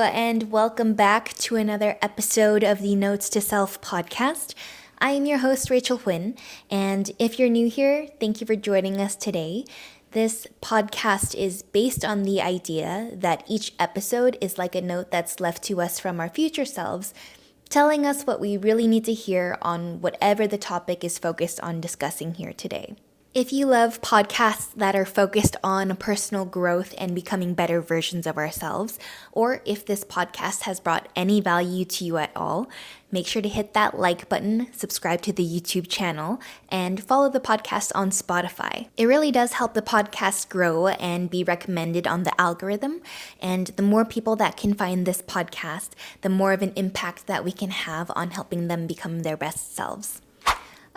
and welcome back to another episode of the Notes to Self podcast. I am your host, raachelhuynh, and if you're new here, thank you for joining us today. This podcast is based on the idea that each episode is like a note that's left to us from our future selves, telling us what we really need to hear on whatever the topic is focused on discussing here today. If you love podcasts that are focused on personal growth and becoming better versions of ourselves, or if this podcast has brought any value to you at all, make sure to hit that like button, subscribe to the YouTube channel, and follow the podcast on Spotify. It really does help the podcast grow and be recommended on the algorithm, and the more people that can find this podcast, the more of an impact that we can have on helping them become their best selves.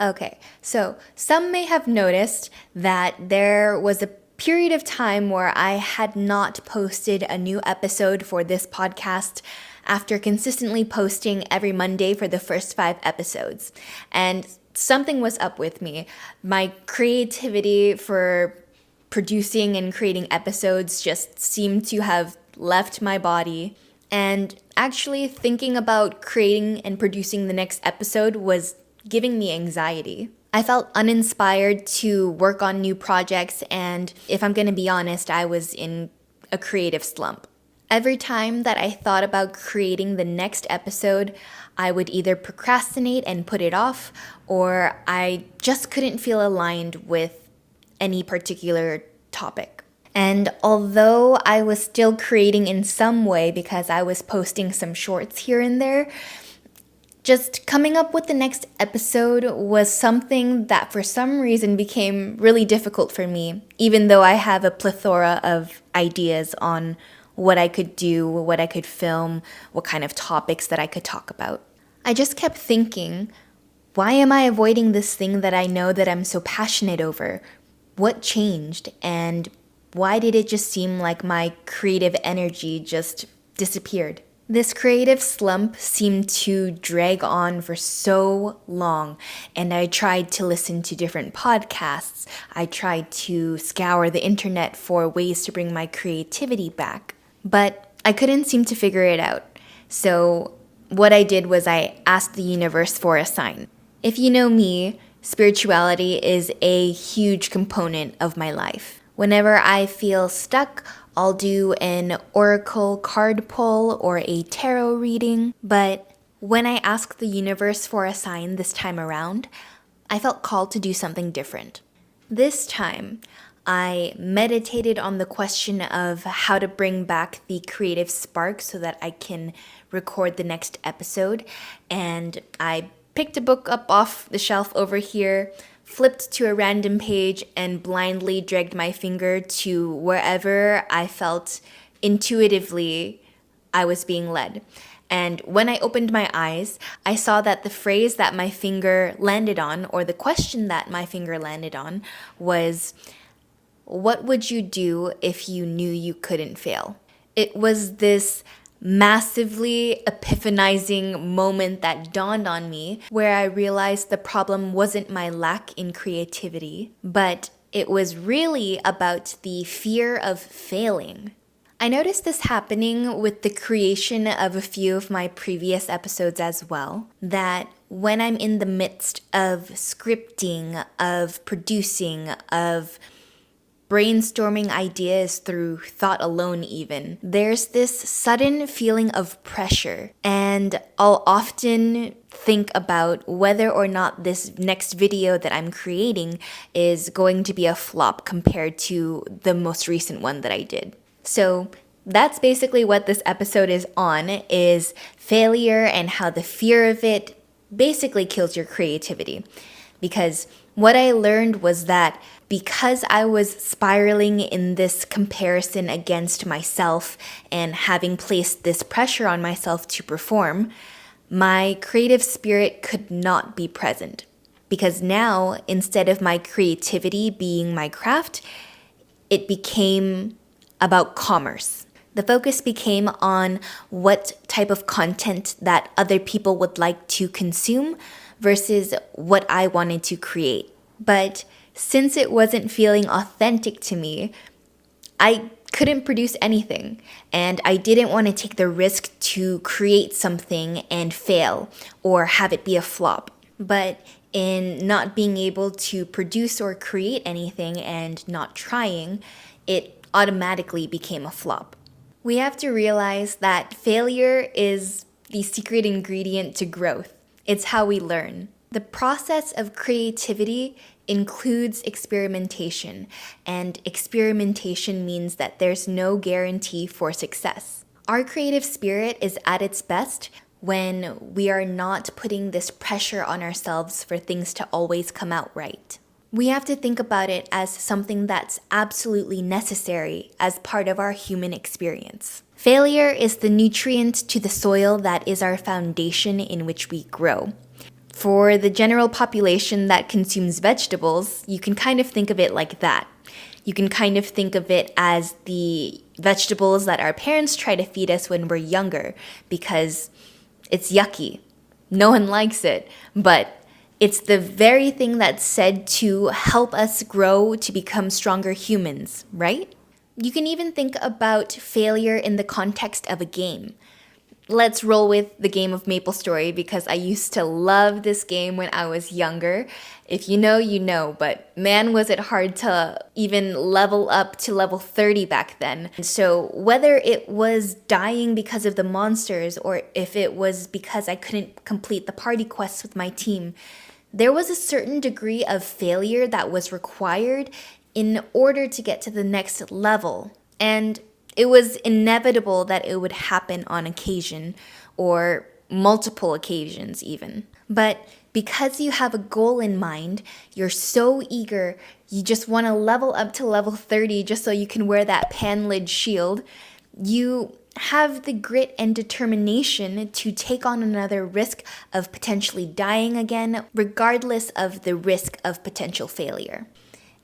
Okay, so some may have noticed that there was a period of time where I had not posted a new episode for this podcast after consistently posting every Monday for the first 5 episodes. And something was up with me. My creativity for producing and creating episodes just seemed to have left my body. And actually thinking about creating and producing the next episode was giving me anxiety. I felt uninspired to work on new projects, and if I'm going to be honest, I was in a creative slump. Every time that I thought about creating the next episode, I would either procrastinate and put it off, or I just couldn't feel aligned with any particular topic. And although I was still creating in some way because I was posting some shorts here and there, just coming up with the next episode was something that for some reason became really difficult for me, even though I have a plethora of ideas on what I could do, what I could film, what kind of topics that I could talk about. I just kept thinking, why am I avoiding this thing that I know that I'm so passionate over? What changed? And why did it just seem like my creative energy just disappeared? This creative slump seemed to drag on for so long, and I tried to listen to different podcasts. I tried to scour the internet for ways to bring my creativity back, but I couldn't seem to figure it out. So what I did was I asked the universe for a sign. If you know me, spirituality is a huge component of my life. Whenever I feel stuck, I'll do an oracle card pull or a tarot reading, but when I asked the universe for a sign this time around, I felt called to do something different. This time, I meditated on the question of how to bring back the creative spark so that I can record the next episode, and I picked a book up off the shelf over here, flipped to a random page, and blindly dragged my finger to wherever I felt intuitively I was being led. And when I opened my eyes, I saw that the phrase that my finger landed on, or the question that my finger landed on, was, "What would you do if you knew you couldn't fail?" It was this massively epiphanizing moment that dawned on me, where I realized the problem wasn't my lack in creativity, but it was really about the fear of failing. I noticed this happening with the creation of a few of my previous episodes as well, that when I'm in the midst of scripting, of producing, of brainstorming ideas through thought alone even, there's this sudden feeling of pressure, and I'll often think about whether or not this next video that I'm creating is going to be a flop compared to the most recent one that I did. So that's basically what this episode is on, is failure and how the fear of it basically kills your creativity. Because what I learned was that because I was spiraling in this comparison against myself and having placed this pressure on myself to perform, my creative spirit could not be present. Because now, instead of my creativity being my craft, it became about commerce. The focus became on what type of content that other people would like to consume versus what I wanted to create. But since it wasn't feeling authentic to me, I couldn't produce anything, and I didn't want to take the risk to create something and fail or have it be a flop. But in not being able to produce or create anything and not trying, it automatically became a flop. We have to realize that failure is the secret ingredient to growth. It's how we learn. The process of creativity includes experimentation, and experimentation means that there's no guarantee for success. Our creative spirit is at its best when we are not putting this pressure on ourselves for things to always come out right. We have to think about it as something that's absolutely necessary as part of our human experience. Failure is the nutrient to the soil that is our foundation in which we grow. For the general population that consumes vegetables, you can kind of think of it like that. You can kind of think of it as the vegetables that our parents try to feed us when we're younger because it's yucky. No one likes it, but it's the very thing that's said to help us grow to become stronger humans, right? You can even think about failure in the context of a game. Let's roll with the game of MapleStory because I used to love this game when I was younger. If you know, you know, but man, was it hard to even level up to level 30 back then. So whether it was dying because of the monsters or if it was because I couldn't complete the party quests with my team, there was a certain degree of failure that was required in order to get to the next level. And it was inevitable that it would happen on occasion, or multiple occasions even. But because you have a goal in mind, you're so eager, you just want to level up to level 30 just so you can wear that pan-lid shield, you have the grit and determination to take on another risk of potentially dying again, regardless of the risk of potential failure.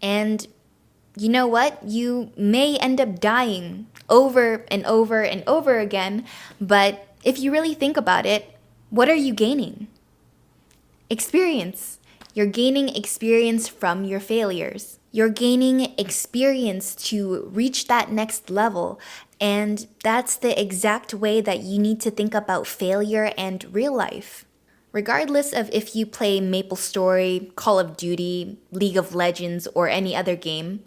And you know what? You may end up dying over and over and over again, but if you really think about it, what are you gaining? Experience. You're gaining experience from your failures. You're gaining experience to reach that next level, and that's the exact way that you need to think about failure and real life. Regardless of if you play MapleStory, Call of Duty, League of Legends, or any other game,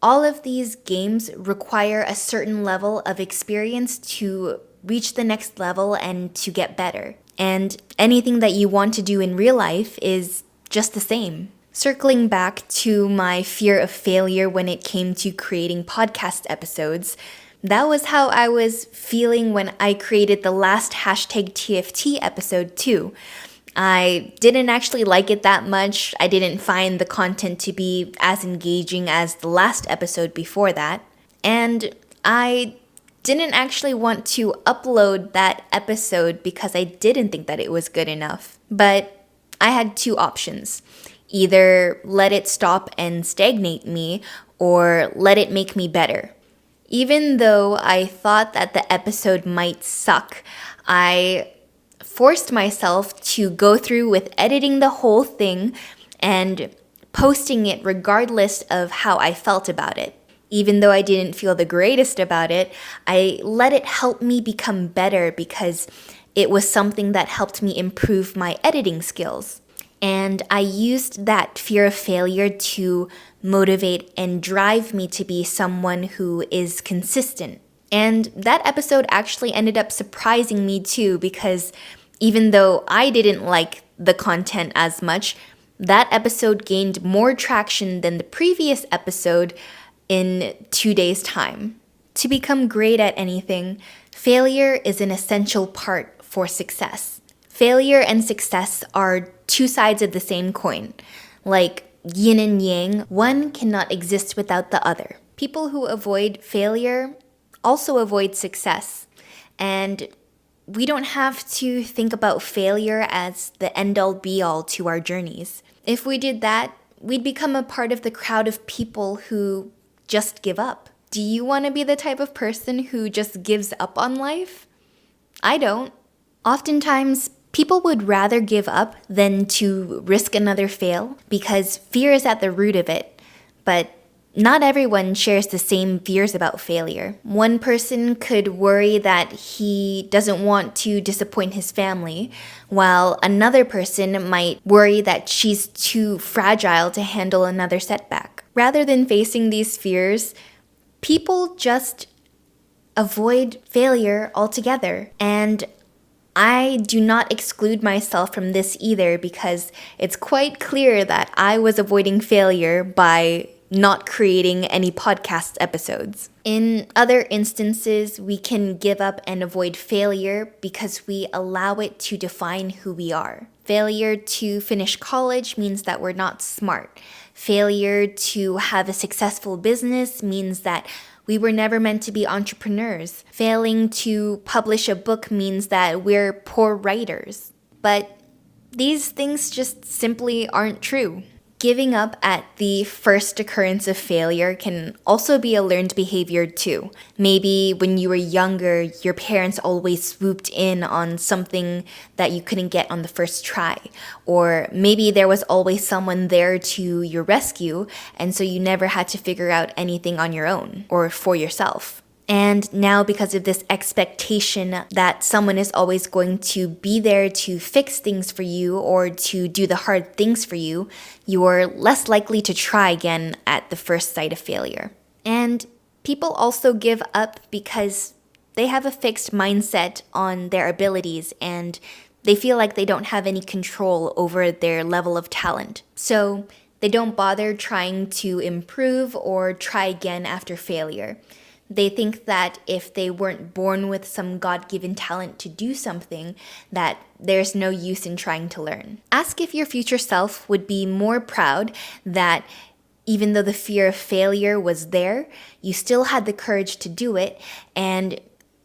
all of these games require a certain level of experience to reach the next level and to get better. And anything that you want to do in real life is just the same. Circling back to my fear of failure when it came to creating podcast episodes, that was how I was feeling when I created the last #TFT episode too. I didn't actually like it that much. I didn't find the content to be as engaging as the last episode before that. And I didn't actually want to upload that episode because I didn't think that it was good enough. But I had two options. Either let it stop and stagnate me, or let it make me better. Even though I thought that the episode might suck, I forced myself to go through with editing the whole thing and posting it regardless of how I felt about it. Even though I didn't feel the greatest about it, I let it help me become better because it was something that helped me improve my editing skills. And I used that fear of failure to motivate and drive me to be someone who is consistent. And that episode actually ended up surprising me too, because even though I didn't like the content as much, that episode gained more traction than the previous episode in 2 days' time. To become great at anything, failure is an essential part for success. Failure and success are two sides of the same coin. Like yin and yang, one cannot exist without the other. People who avoid failure also avoid success. And we don't have to think about failure as the end-all be-all to our journeys. If we did that, we'd become a part of the crowd of people who just give up. Do you want to be the type of person who just gives up on life? I don't. Oftentimes, people would rather give up than to risk another fail because fear is at the root of it. But Not everyone shares the same fears about failure. One person could worry that he doesn't want to disappoint his family, while another person might worry that she's too fragile to handle another setback. Rather than facing these fears, people just avoid failure altogether. And I do not exclude myself from this either, because it's quite clear that I was avoiding failure by not creating any podcast episodes. In other instances, we can give up and avoid failure because we allow it to define who we are. Failure to finish college means that we're not smart. Failure to have a successful business means that we were never meant to be entrepreneurs. Failing to publish a book means that we're poor writers. But these things just simply aren't true. Giving up at the first occurrence of failure can also be a learned behavior too. Maybe when you were younger, your parents always swooped in on something that you couldn't get on the first try. Or maybe there was always someone there to your rescue, and so you never had to figure out anything on your own or for yourself. And now, because of this expectation that someone is always going to be there to fix things for you or to do the hard things for you, you're less likely to try again at the first sight of failure. And people also give up because they have a fixed mindset on their abilities and they feel like they don't have any control over their level of talent. So they don't bother trying to improve or try again after failure. They think that if they weren't born with some God-given talent to do something, that there's no use in trying to learn. Ask if your future self would be more proud that even though the fear of failure was there, you still had the courage to do it, and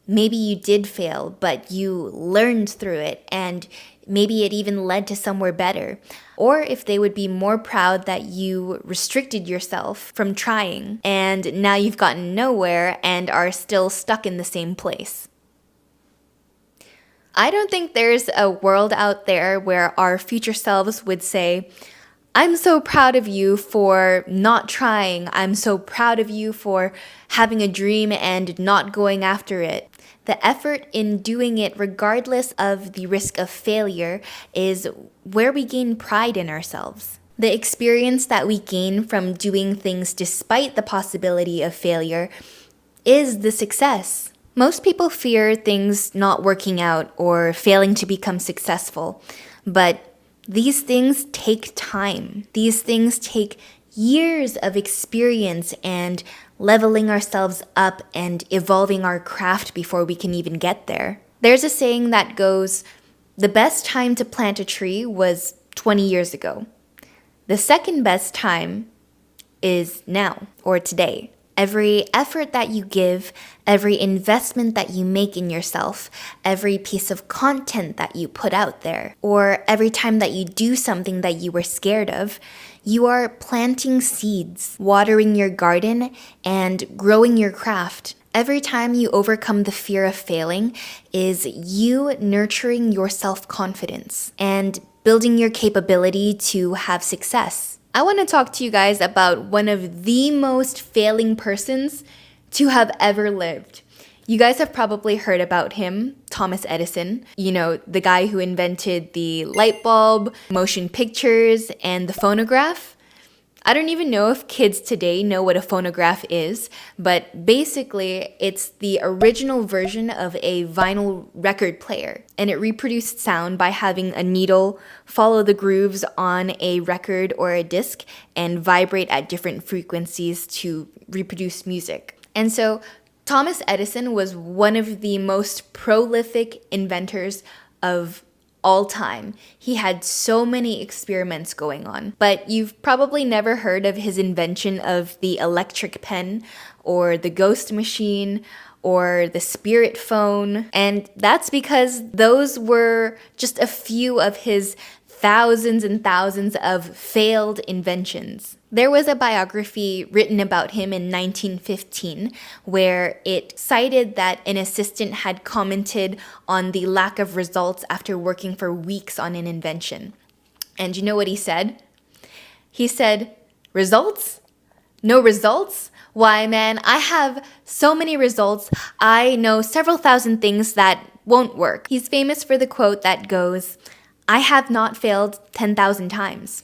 maybe you did fail, but you learned through it, and maybe it even led to somewhere better. Or if they would be more proud that you restricted yourself from trying and now you've gotten nowhere and are still stuck in the same place. I don't think there's a world out there where our future selves would say, I'm so proud of you for not trying. I'm so proud of you for having a dream and not going after it. The effort in doing it, regardless of the risk of failure, is where we gain pride in ourselves. The experience that we gain from doing things despite the possibility of failure is the success. Most people fear things not working out or failing to become successful, but these things take time. These things take years of experience and leveling ourselves up and evolving our craft before we can even get there. There's a saying that goes, the best time to plant a tree was 20 years ago. The second best time is now or today. Every effort that you give, every investment that you make in yourself, every piece of content that you put out there, or every time that you do something that you were scared of, you are planting seeds, watering your garden, and growing your craft. Every time you overcome the fear of failing is you nurturing your self-confidence and building your capability to have success. I want to talk to you guys about one of the most failing persons to have ever lived. You guys have probably heard about him, Thomas Edison. You know, the guy who invented the light bulb, motion pictures, and the phonograph. I don't even know if kids today know what a phonograph is, but basically it's the original version of a vinyl record player, and it reproduced sound by having a needle follow the grooves on a record or a disc and vibrate at different frequencies to reproduce music. And so Thomas Edison was one of the most prolific inventors of all time. He had so many experiments going on, but you've probably never heard of his invention of the electric pen or the ghost machine or the spirit phone. And that's because those were just a few of his thousands and thousands of failed inventions. There was a biography written about him in 1915 where it cited that an assistant had commented on the lack of results after working for weeks on an invention. And you know what he said? He said, "Results? No results? Why, man, I have so many results. I know several thousand things that won't work. He's famous for the quote that goes, I have not failed 10,000 times.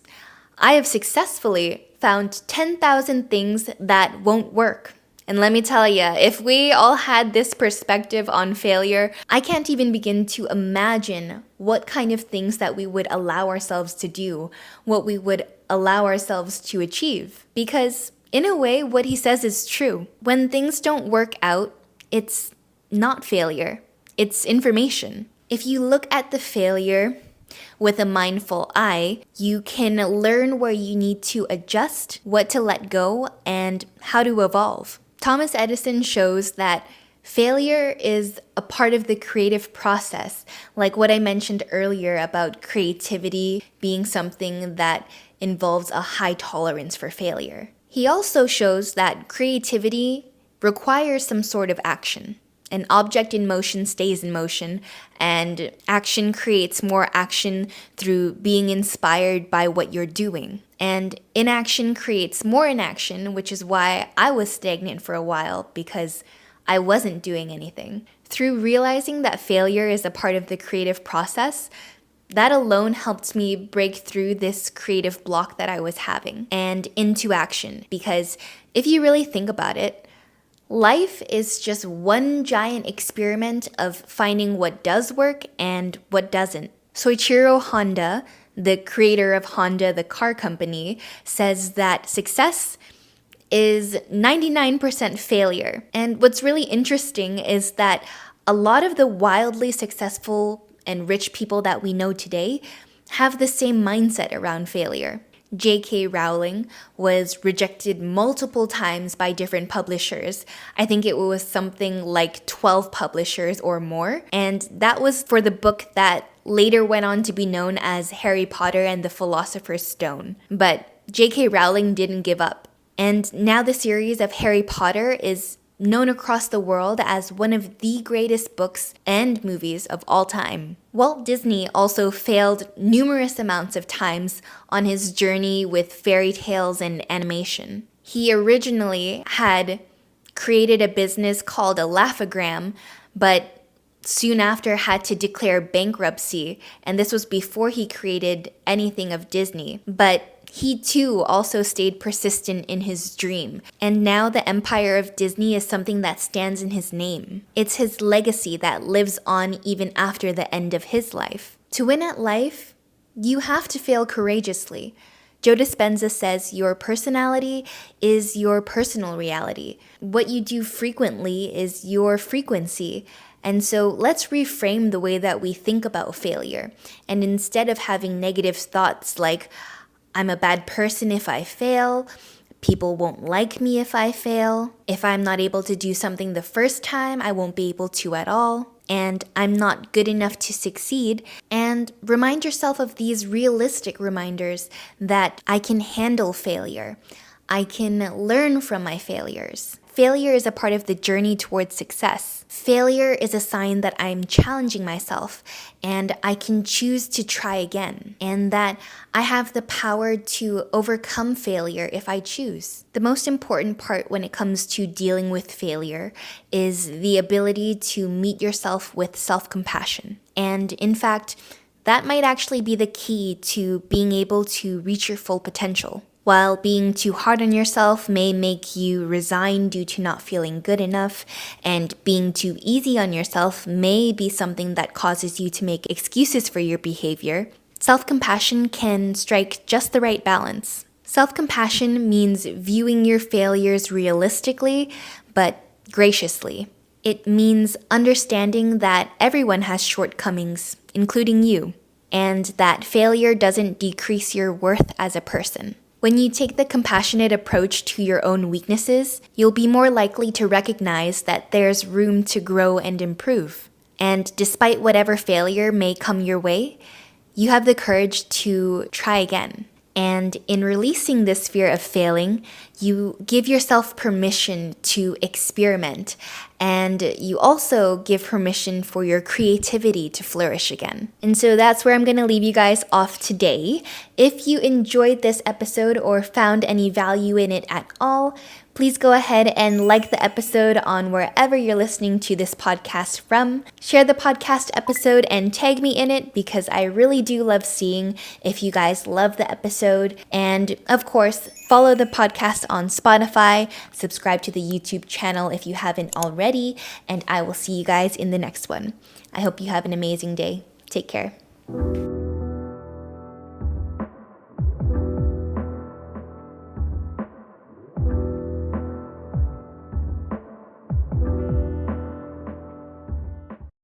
I have successfully found 10,000 things that won't work. And let me tell you, if we all had this perspective on failure, I can't even begin to imagine what kind of things that we would allow ourselves to do, what we would allow ourselves to achieve. Because in a way, what he says is true. When things don't work out, it's not failure, it's information. If you look at the failure with a mindful eye, you can learn where you need to adjust, what to let go, and how to evolve. Thomas Edison shows that failure is a part of the creative process, like what I mentioned earlier about creativity being something that involves a high tolerance for failure. He also shows that creativity requires some sort of action. An object in motion stays in motion, and action creates more action through being inspired by what you're doing. And inaction creates more inaction, which is why I was stagnant for a while, because I wasn't doing anything. Through realizing that failure is a part of the creative process, that alone helped me break through this creative block that I was having and into action. Because if you really think about it, life is just one giant experiment of finding what does work and what doesn't. Soichiro Honda, the creator of Honda, the car company, says that success is 99% failure. And what's really interesting is that a lot of the wildly successful and rich people that we know today have the same mindset around failure. J.K. Rowling was rejected multiple times by different publishers. I think it was something like 12 publishers or more. And that was for the book that later went on to be known as Harry Potter and the Philosopher's Stone. But J.K. Rowling didn't give up. And now the series of Harry Potter is known across the world as one of the greatest books and movies of all time. Walt Disney also failed numerous amounts of times on his journey with fairy tales and animation. He originally had created a business called a Laugh-O-Gram, but soon after had to declare bankruptcy, and this was before he created anything of Disney. But he too also stayed persistent in his dream, and now the empire of Disney is something that stands in his name. It's his legacy that lives on even after the end of his life. To win at life, you have to fail courageously. Joe Dispenza says your personality is your personal reality. What you do frequently is your frequency. And so let's reframe the way that we think about failure. And instead of having negative thoughts like, I'm a bad person if I fail, people won't like me if I fail, if I'm not able to do something the first time, I won't be able to at all, and I'm not good enough to succeed, and remind yourself of these realistic reminders that I can handle failure. I can learn from my failures. Failure is a part of the journey towards success. Failure is a sign that I'm challenging myself and I can choose to try again, and that I have the power to overcome failure if I choose. The most important part when it comes to dealing with failure is the ability to meet yourself with self-compassion. And in fact, that might actually be the key to being able to reach your full potential. While being too hard on yourself may make you resign due to not feeling good enough, and being too easy on yourself may be something that causes you to make excuses for your behavior, self-compassion can strike just the right balance. Self-compassion means viewing your failures realistically, but graciously. It means understanding that everyone has shortcomings, including you, and that failure doesn't decrease your worth as a person. When you take the compassionate approach to your own weaknesses, you'll be more likely to recognize that there's room to grow and improve. And despite whatever failure may come your way, you have the courage to try again. And in releasing this fear of failing, you give yourself permission to experiment. And you also give permission for your creativity to flourish again. And so that's where I'm going to leave you guys off today. If you enjoyed this episode or found any value in it at all, please go ahead and like the episode on wherever you're listening to this podcast from. Share the podcast episode and tag me in it because I really do love seeing if you guys love the episode. And of course, follow the podcast on Spotify, subscribe to the YouTube channel if you haven't already, and I will see you guys in the next one. I hope you have an amazing day. Take care.